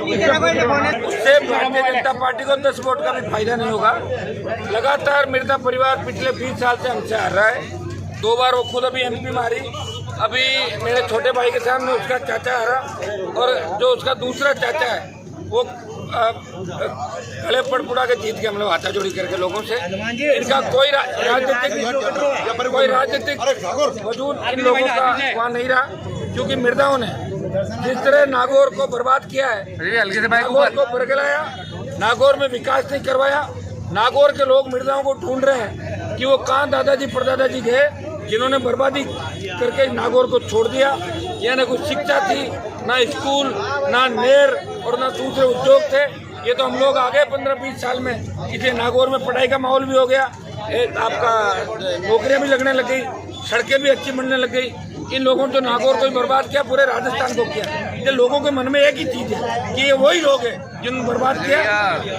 उससे भारतीय जनता पार्टी को 10 वोट का भी फायदा नहीं होगा। लगातार मिर्जा परिवार पिछले 20 साल से हमसे हार रहा है। 2 बार वो खुद अभी MP मारी, अभी मेरे छोटे भाई के सामने उसका चाचा हारा, और जो उसका दूसरा चाचा है वो गले पड़पुड़ा के जीत के हम लोग हाथा जोड़ी करके लोगों से। इनका कोई राजनीतिक वजूद इन लोगों का वहाँ नहीं रहा, क्योंकि मिर्जाओं ने जिस तरह नागौर को बर्बाद किया है, नागौर को बरगलाया, नागौर में विकास नहीं करवाया। नागौर के लोग मिर्जाओं को ढूंढ रहे हैं कि वो कहाँ दादाजी परदादाजी गए जिन्होंने बर्बादी करके नागौर को छोड़ दिया। यहाँ न कुछ शिक्षा थी, ना स्कूल, ना नहर और ना दूसरे उद्योग थे। ये तो हम लोग आ गए 15-20 साल में, इसलिए नागौर में पढ़ाई का माहौल भी हो गया, आपका नौकरियां भी लगने लग गई, सड़कें भी अच्छी बनने लग गई। इन लोगों ने तो नागौर को ही बर्बाद किया, पूरे राजस्थान को किया। ये लोगों के मन में एक ही चीज है कि ये वही लोग हैं जिन्होंने बर्बाद किया।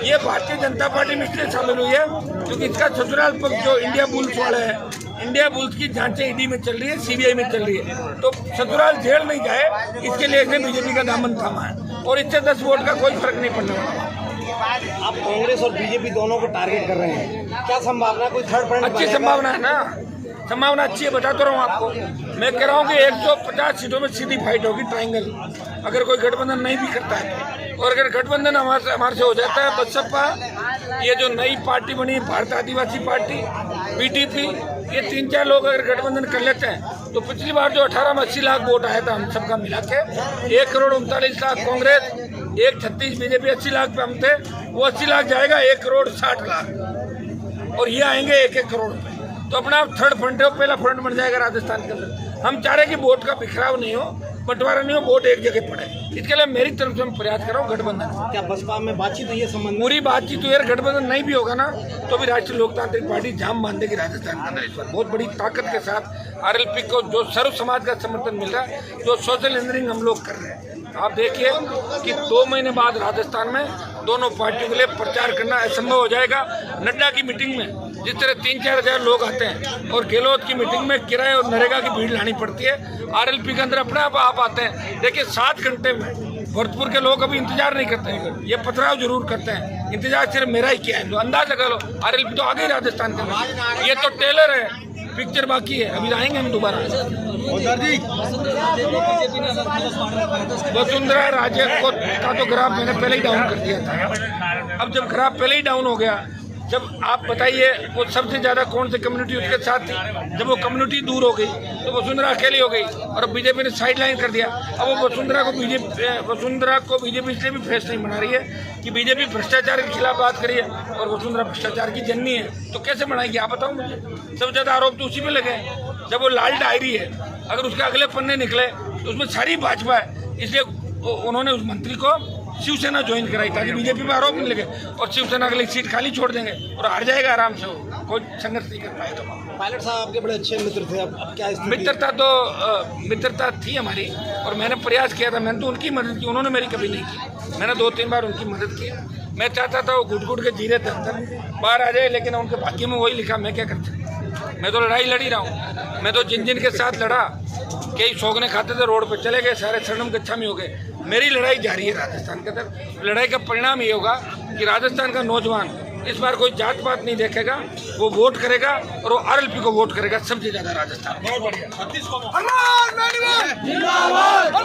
ये भारतीय जनता पार्टी में इसलिए शामिल हुई है क्योंकि इसका ससुराल पक्ष जो इंडिया बुल्स वाले है, इंडिया बुल्स की जांचें ED में चल रही है, CBI में चल रही है, तो ससुराल जेल नहीं जाए इसके लिए इसने BJP का दामन थामा है, और इससे 10 वोट का कोई फर्क नहीं पड़ने वाला। आप कांग्रेस और BJP दोनों को टारगेट कर रहे हैं, क्या संभावना है? कोई थर्ड फ्रंट? अच्छी संभावना है ना, संभावना अच्छी है, बता तो रहा हूँ आपको। मैं कह रहा हूँ कि 150 सीटों में सीधी फाइट होगी, ट्रायंगल, अगर कोई गठबंधन नहीं भी करता है। और अगर गठबंधन हमारे से हो जाता है, बसपा, ये जो नई पार्टी बनी भारत आदिवासी पार्टी, PTP, ये 3-4 लोग अगर गठबंधन कर लेते हैं तो पिछली बार जो 18 में 80 लाख वोट आया था हम सबका मिला के, 1,39,00,000 कांग्रेस, 1,36 BJP, 80 लाख पे हम थे, वो 80 लाख जाएगा 1,60,00,000, और ये आएंगे 1-1 करोड़ रुपए। तो अपना थर्ड फ्रंट है, पहला फ्रंट बन जाएगा राजस्थान के अंदर। हम चाह रहे हैं कि वोट का बिखराव नहीं हो, बंटवारा नहीं हो, वोट एक जगह पड़े। इसके लिए मेरी तरफ से मैं प्रयास कर रहा हूँ गठबंधन। क्या बसपा में बातचीत हुई है संबंध? पूरी बातचीत हुई है। गठबंधन नहीं भी होगा ना तो भी राष्ट्रीय लोकतांत्रिक पार्टी जाम बांध देगी राजस्थान के अंदर। इस बार बहुत बड़ी ताकत के साथ RLP को जो सर्व समाज का समर्थन मिल रहा है, जो सोशल इंजीनियरिंग हम लोग कर रहे हैं, आप देखिए कि 2 महीने बाद राजस्थान में दोनों पार्टियों के लिए प्रचार करना असंभव हो जाएगा। नड्डा की मीटिंग में जिस तरह 3-4 हज़ार लोग आते हैं, और गहलोत की मीटिंग में किराए और नरेगा की भीड़ लानी पड़ती है, RLP के अंदर अपने आप आते हैं। देखिए 7 घंटे में भरतपुर के लोग अभी इंतजार नहीं करते हैं, ये पथराव जरूर करते हैं। इंतजार सिर्फ मेरा ही किया है, तो अंदाज लगा लो RLP तो आ गई राजस्थान के अंदर। ये तो टेलर है, पिक्चर बाकी है, अभी आएंगे हम दोबारा। वसुंधरा राजे का तो ग्राफ मैंने पहले ही डाउन कर दिया था। अब जब ग्राफ पहले ही डाउन हो गया, जब आप बताइए वो सबसे ज्यादा कौन सी कम्युनिटी उसके साथ थी, जब वो कम्युनिटी दूर हो गई तो वसुंधरा अकेली हो गई, और अब BJP ने साइडलाइन कर दिया। अब वो वसुंधरा को BJP इसलिए भी फ्रेश नहीं बना रही है कि BJP भ्रष्टाचार के खिलाफ बात करी है, और वसुंधरा भ्रष्टाचार की जननी है, तो कैसे बनाएगी आप बताओ मुझे। सबसे ज्यादा आरोप तो उसी पे लगे हैं। जब वो लाल डायरी है, अगर उसके अगले पन्ने निकले तो उसमें सारी भाजपा है, इसलिए उन्होंने उस मंत्री को शिवसेना ज्वाइन कराई ताकि BJP पे आरोप नहीं लगे, और शिवसेना अगली सीट खाली छोड़ देंगे और हार जाएगा आराम से, कोई संघर्ष नहीं कर पाएगा। पायलट साहब आपके बड़े अच्छे मित्र थे, अब क्या स्थिति? मित्रता थी हमारी, और मैंने प्रयास किया था, मैंने तो उनकी मदद की, उन्होंने मेरी कभी नहीं की। मैंने 2-3 बार उनकी मदद की। मैं चाहता था वो घुट के जी रहे थे अंदर, बाहर आ जाए, लेकिन उनके भाग्य में वही लिखा, मैं क्या कर सकता। मैं तो लड़ाई लड़ी रहा हूँ। मैं तो जिन के साथ लड़ा, कई सौगने खाते थे, रोड पे चले गए, सारे शरणम गच्छामी हो गए। मेरी लड़ाई जारी है राजस्थान के अंदर। लड़ाई का परिणाम ये होगा कि राजस्थान का नौजवान इस बार कोई जात पात नहीं देखेगा, वो वोट करेगा, और वो RLP को वोट करेगा सबसे ज्यादा राजस्थान।